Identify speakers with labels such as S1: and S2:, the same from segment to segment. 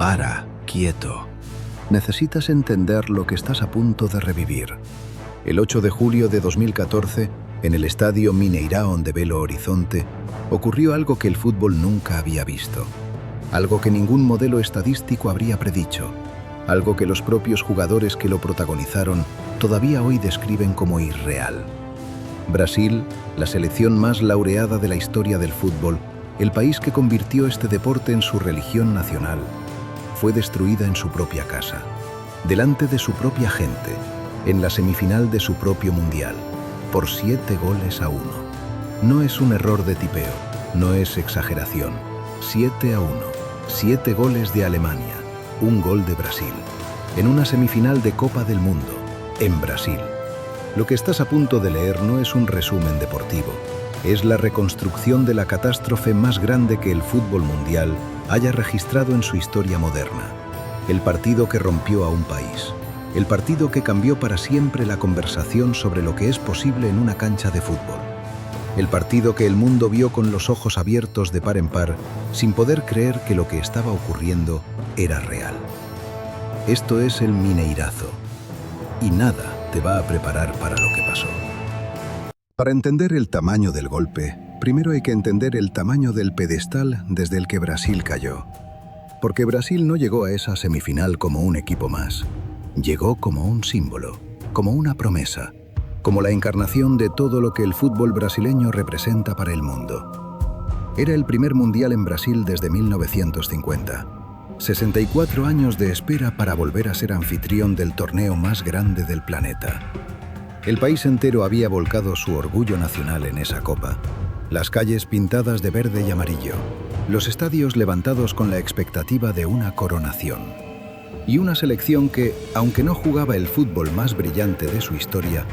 S1: Para, quieto. Necesitas entender lo que estás a punto de revivir. El 8 de julio de 2014, en el estadio Mineirão de Belo Horizonte, ocurrió algo que el fútbol nunca había visto. Algo que ningún modelo estadístico habría predicho. Algo que los propios jugadores que lo protagonizaron todavía hoy describen como irreal. Brasil, la selección más laureada de la historia del fútbol, el país que convirtió este deporte en su religión nacional, fue destruida en su propia casa, delante de su propia gente, en la semifinal de su propio mundial, por 7-1. No es un error de tipeo, no es exageración. 7-1, 7 goles de Alemania, 1 gol de Brasil, en una semifinal de Copa del Mundo, en Brasil. Lo que estás a punto de leer no es un resumen deportivo, es la reconstrucción de la catástrofe más grande que el fútbol mundial haya registrado en su historia moderna. El partido que rompió a un país. El partido que cambió para siempre la conversación sobre lo que es posible en una cancha de fútbol. El partido que el mundo vio con los ojos abiertos de par en par, sin poder creer que lo que estaba ocurriendo era real. Esto es el Mineirazo. Y nada te va a preparar para lo que pasó. Para entender el tamaño del golpe, primero hay que entender el tamaño del pedestal desde el que Brasil cayó. Porque Brasil no llegó a esa semifinal como un equipo más. Llegó como un símbolo, como una promesa, como la encarnación de todo lo que el fútbol brasileño representa para el mundo. Era el primer mundial en Brasil desde 1950. 64 años de espera para volver a ser anfitrión del torneo más grande del planeta. El país entero había volcado su orgullo nacional en esa copa. Las calles pintadas de verde y amarillo, los estadios levantados con la expectativa de una coronación. Y una selección que, aunque no jugaba el fútbol más brillante de su historia,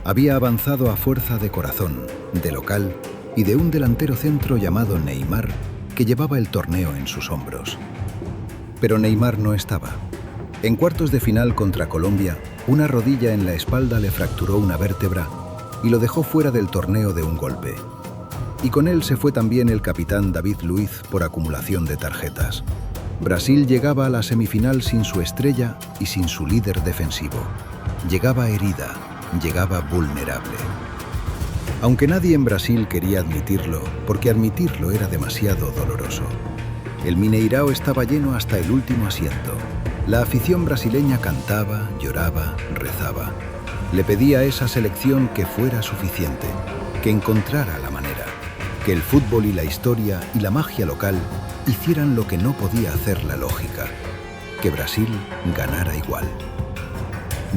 S1: había avanzado a fuerza de corazón, de local y de un delantero centro llamado Neymar, que llevaba el torneo en sus hombros. Pero Neymar no estaba. En cuartos de final contra Colombia, una rodilla en la espalda le fracturó una vértebra y lo dejó fuera del torneo de un golpe. Y con él se fue también el capitán David Luiz por acumulación de tarjetas. Brasil llegaba a la semifinal sin su estrella y sin su líder defensivo. Llegaba herida, llegaba vulnerable. Aunque nadie en Brasil quería admitirlo, porque admitirlo era demasiado doloroso. El Mineirão estaba lleno hasta el último asiento. La afición brasileña cantaba, lloraba, rezaba. Le pedía a esa selección que fuera suficiente, que encontrara la manera, que el fútbol y la historia y la magia local hicieran lo que no podía hacer la lógica, que Brasil ganara igual.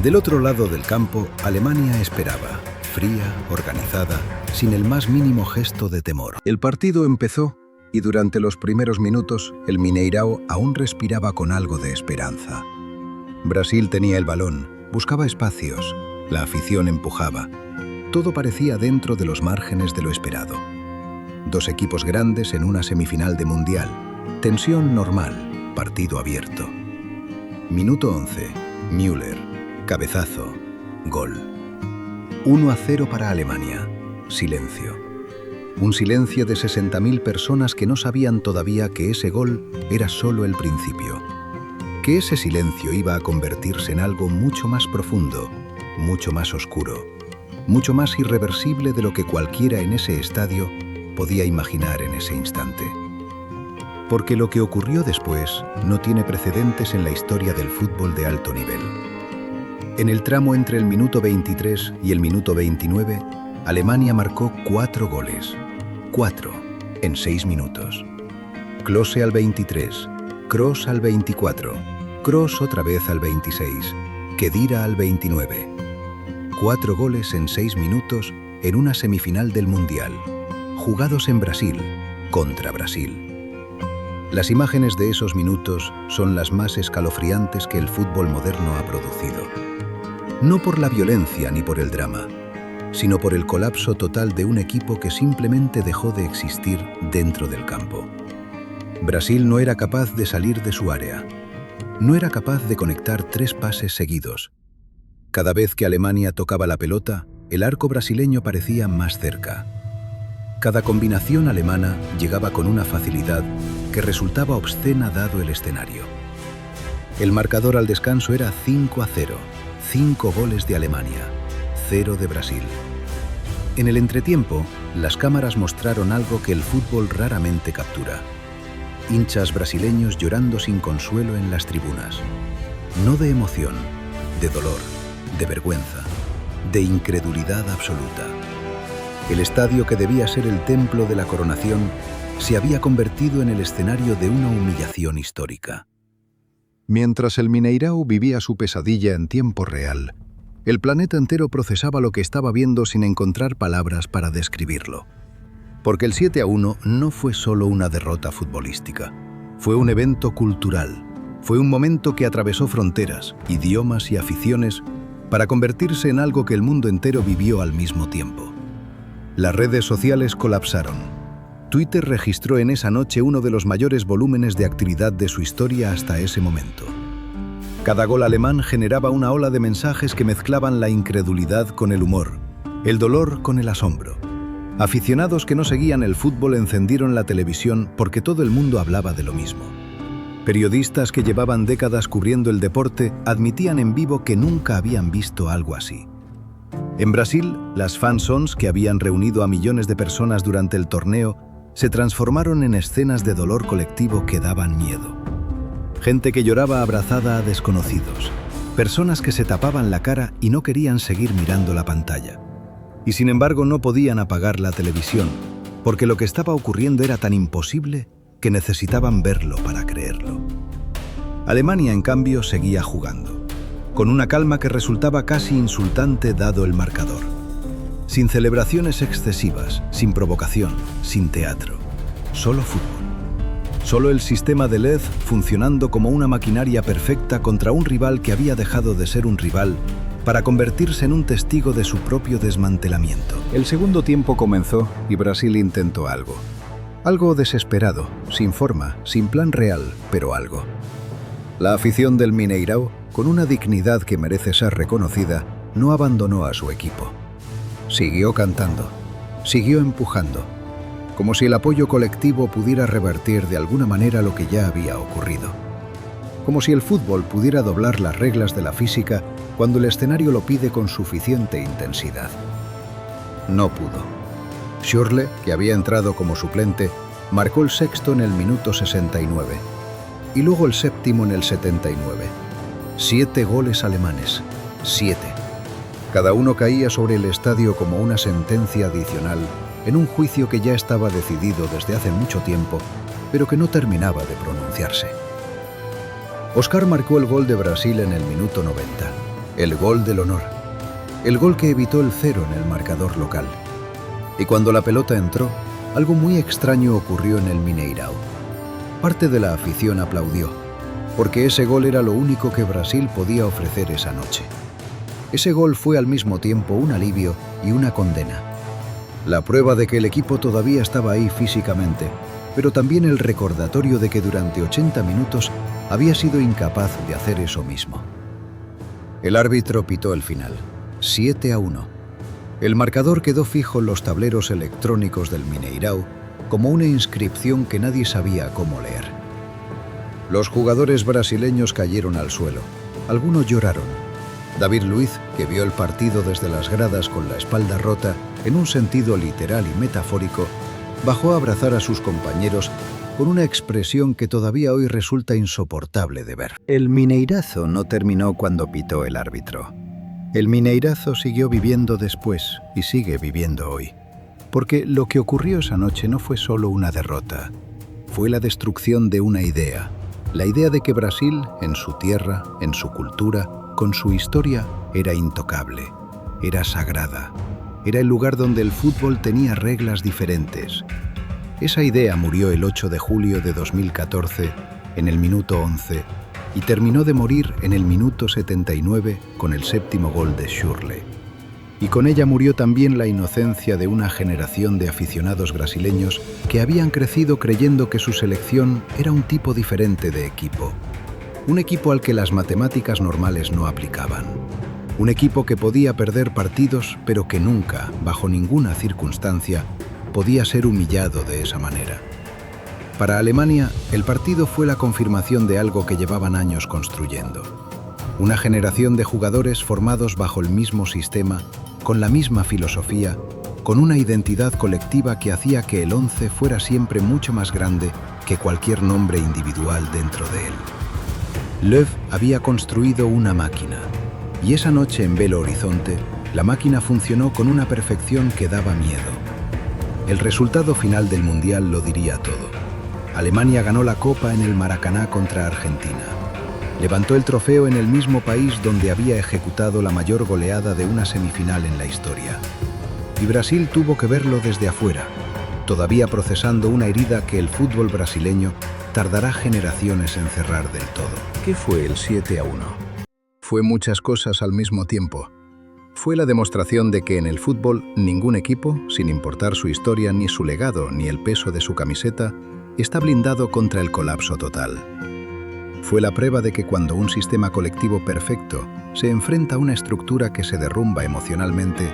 S1: Del otro lado del campo, Alemania esperaba, fría, organizada, sin el más mínimo gesto de temor. El partido empezó y durante los primeros minutos el Mineirão aún respiraba con algo de esperanza. Brasil tenía el balón, buscaba espacios, la afición empujaba. Todo parecía dentro de los márgenes de lo esperado. Dos equipos grandes en una semifinal de mundial. Tensión normal, partido abierto. Minuto 11, Müller, cabezazo, gol. 1-0 para Alemania. Silencio. Un silencio de 60.000 personas que no sabían todavía que ese gol era solo el principio. Que ese silencio iba a convertirse en algo mucho más profundo, mucho más oscuro, mucho más irreversible de lo que cualquiera en ese estadio podía imaginar en ese instante. Porque lo que ocurrió después no tiene precedentes en la historia del fútbol de alto nivel. En el tramo entre el minuto 23 y el minuto 29, Alemania marcó 4 goles. 4 en 6 minutos. Klose al 23, Kroos al 24, Kroos otra vez al 26, Khedira al 29. 4 goles en 6 minutos en una semifinal del Mundial, jugados en Brasil, contra Brasil. Las imágenes de esos minutos son las más escalofriantes que el fútbol moderno ha producido. No por la violencia ni por el drama, sino por el colapso total de un equipo que simplemente dejó de existir dentro del campo. Brasil no era capaz de salir de su área. No era capaz de conectar 3 pases seguidos. Cada vez que Alemania tocaba la pelota, el arco brasileño parecía más cerca. Cada combinación alemana llegaba con una facilidad que resultaba obscena dado el escenario. El marcador al descanso era 5-0, 5 goles de Alemania, 0 de Brasil. En el entretiempo, las cámaras mostraron algo que el fútbol raramente captura. Hinchas brasileños llorando sin consuelo en las tribunas. No de emoción, de dolor, de vergüenza, de incredulidad absoluta. El estadio que debía ser el templo de la coronación se había convertido en el escenario de una humillación histórica. Mientras el Mineirão vivía su pesadilla en tiempo real, el planeta entero procesaba lo que estaba viendo sin encontrar palabras para describirlo. Porque el 7-1 no fue solo una derrota futbolística, fue un evento cultural, fue un momento que atravesó fronteras, idiomas y aficiones para convertirse en algo que el mundo entero vivió al mismo tiempo. Las redes sociales colapsaron. Twitter registró en esa noche uno de los mayores volúmenes de actividad de su historia hasta ese momento. Cada gol alemán generaba una ola de mensajes que mezclaban la incredulidad con el humor, el dolor con el asombro. Aficionados que no seguían el fútbol encendieron la televisión porque todo el mundo hablaba de lo mismo. Periodistas que llevaban décadas cubriendo el deporte admitían en vivo que nunca habían visto algo así. En Brasil, las fanzones que habían reunido a millones de personas durante el torneo se transformaron en escenas de dolor colectivo que daban miedo. Gente que lloraba abrazada a desconocidos, personas que se tapaban la cara y no querían seguir mirando la pantalla. Y sin embargo no podían apagar la televisión, porque lo que estaba ocurriendo era tan imposible que necesitaban verlo para creerlo. Alemania, en cambio, seguía jugando, con una calma que resultaba casi insultante dado el marcador. Sin celebraciones excesivas, sin provocación, sin teatro, solo fútbol. Solo el sistema de LED funcionando como una maquinaria perfecta contra un rival que había dejado de ser un rival para convertirse en un testigo de su propio desmantelamiento. El segundo tiempo comenzó y Brasil intentó algo. Algo desesperado, sin forma, sin plan real, pero algo. La afición del Mineirão, con una dignidad que merece ser reconocida, no abandonó a su equipo. Siguió cantando, siguió empujando, como si el apoyo colectivo pudiera revertir de alguna manera lo que ya había ocurrido. Como si el fútbol pudiera doblar las reglas de la física cuando el escenario lo pide con suficiente intensidad. No pudo. Schürrle, que había entrado como suplente, marcó el sexto en el minuto 69 y luego el séptimo en el 79. 7 goles alemanes. 7. Cada uno caía sobre el estadio como una sentencia adicional en un juicio que ya estaba decidido desde hace mucho tiempo, pero que no terminaba de pronunciarse. Oscar marcó el gol de Brasil en el minuto 90, el gol del honor, el gol que evitó el 0 en el marcador local. Y cuando la pelota entró, algo muy extraño ocurrió en el Mineirão. Parte de la afición aplaudió, porque ese gol era lo único que Brasil podía ofrecer esa noche. Ese gol fue al mismo tiempo un alivio y una condena. La prueba de que el equipo todavía estaba ahí físicamente, pero también el recordatorio de que durante 80 minutos había sido incapaz de hacer eso mismo. El árbitro pitó el final, 7-1. El marcador quedó fijo en los tableros electrónicos del Mineirão como una inscripción que nadie sabía cómo leer. Los jugadores brasileños cayeron al suelo, algunos lloraron. David Luiz, que vio el partido desde las gradas con la espalda rota, en un sentido literal y metafórico, bajó a abrazar a sus compañeros con una expresión que todavía hoy resulta insoportable de ver. El Mineirazo no terminó cuando pitó el árbitro. El Mineirazo siguió viviendo después y sigue viviendo hoy. Porque lo que ocurrió esa noche no fue solo una derrota, fue la destrucción de una idea. La idea de que Brasil, en su tierra, en su cultura, con su historia, era intocable, era sagrada, era el lugar donde el fútbol tenía reglas diferentes. Esa idea murió el 8 de julio de 2014, en el minuto 11, y terminó de morir en el minuto 79 con el séptimo gol de Schürrle. Y con ella murió también la inocencia de una generación de aficionados brasileños que habían crecido creyendo que su selección era un tipo diferente de equipo. Un equipo al que las matemáticas normales no aplicaban. Un equipo que podía perder partidos, pero que nunca, bajo ninguna circunstancia, podía ser humillado de esa manera. Para Alemania, el partido fue la confirmación de algo que llevaban años construyendo. Una generación de jugadores formados bajo el mismo sistema, con la misma filosofía, con una identidad colectiva que hacía que el 11 fuera siempre mucho más grande que cualquier nombre individual dentro de él. Löw había construido una máquina, y esa noche en Belo Horizonte, la máquina funcionó con una perfección que daba miedo. El resultado final del Mundial lo diría todo. Alemania ganó la Copa en el Maracaná contra Argentina. Levantó el trofeo en el mismo país donde había ejecutado la mayor goleada de una semifinal en la historia. Y Brasil tuvo que verlo desde afuera, todavía procesando una herida que el fútbol brasileño tardará generaciones en cerrar del todo. ¿Qué fue el 7-1? Fue muchas cosas al mismo tiempo. Fue la demostración de que en el fútbol ningún equipo, sin importar su historia, ni su legado, ni el peso de su camiseta, está blindado contra el colapso total. Fue la prueba de que cuando un sistema colectivo perfecto se enfrenta a una estructura que se derrumba emocionalmente,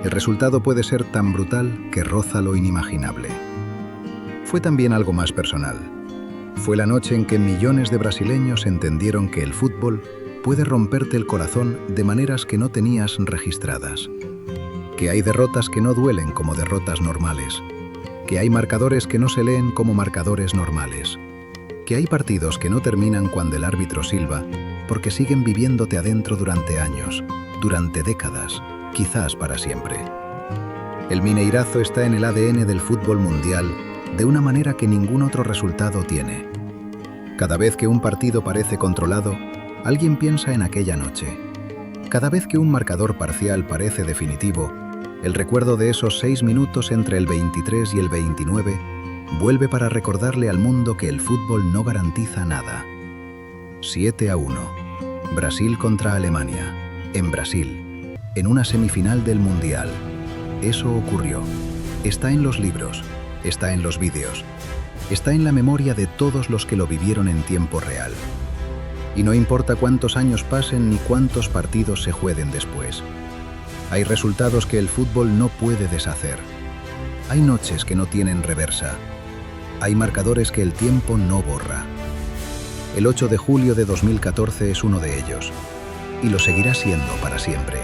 S1: el resultado puede ser tan brutal que roza lo inimaginable. Fue también algo más personal. Fue la noche en que millones de brasileños entendieron que el fútbol puede romperte el corazón de maneras que no tenías registradas. Que hay derrotas que no duelen como derrotas normales. Que hay marcadores que no se leen como marcadores normales. Que hay partidos que no terminan cuando el árbitro silba, porque siguen viviéndote adentro durante años, durante décadas, quizás para siempre. El Mineirazo está en el ADN del fútbol mundial de una manera que ningún otro resultado tiene. Cada vez que un partido parece controlado, alguien piensa en aquella noche. Cada vez que un marcador parcial parece definitivo, el recuerdo de esos 6 minutos entre el 23 y el 29 vuelve para recordarle al mundo que el fútbol no garantiza nada. 7-1. Brasil contra Alemania. En Brasil. En una semifinal del Mundial. Eso ocurrió. Está en los libros. Está en los vídeos. Está en la memoria de todos los que lo vivieron en tiempo real. Y no importa cuántos años pasen ni cuántos partidos se jueguen después. Hay resultados que el fútbol no puede deshacer. Hay noches que no tienen reversa. Hay marcadores que el tiempo no borra. El 8 de julio de 2014 es uno de ellos. Y lo seguirá siendo para siempre.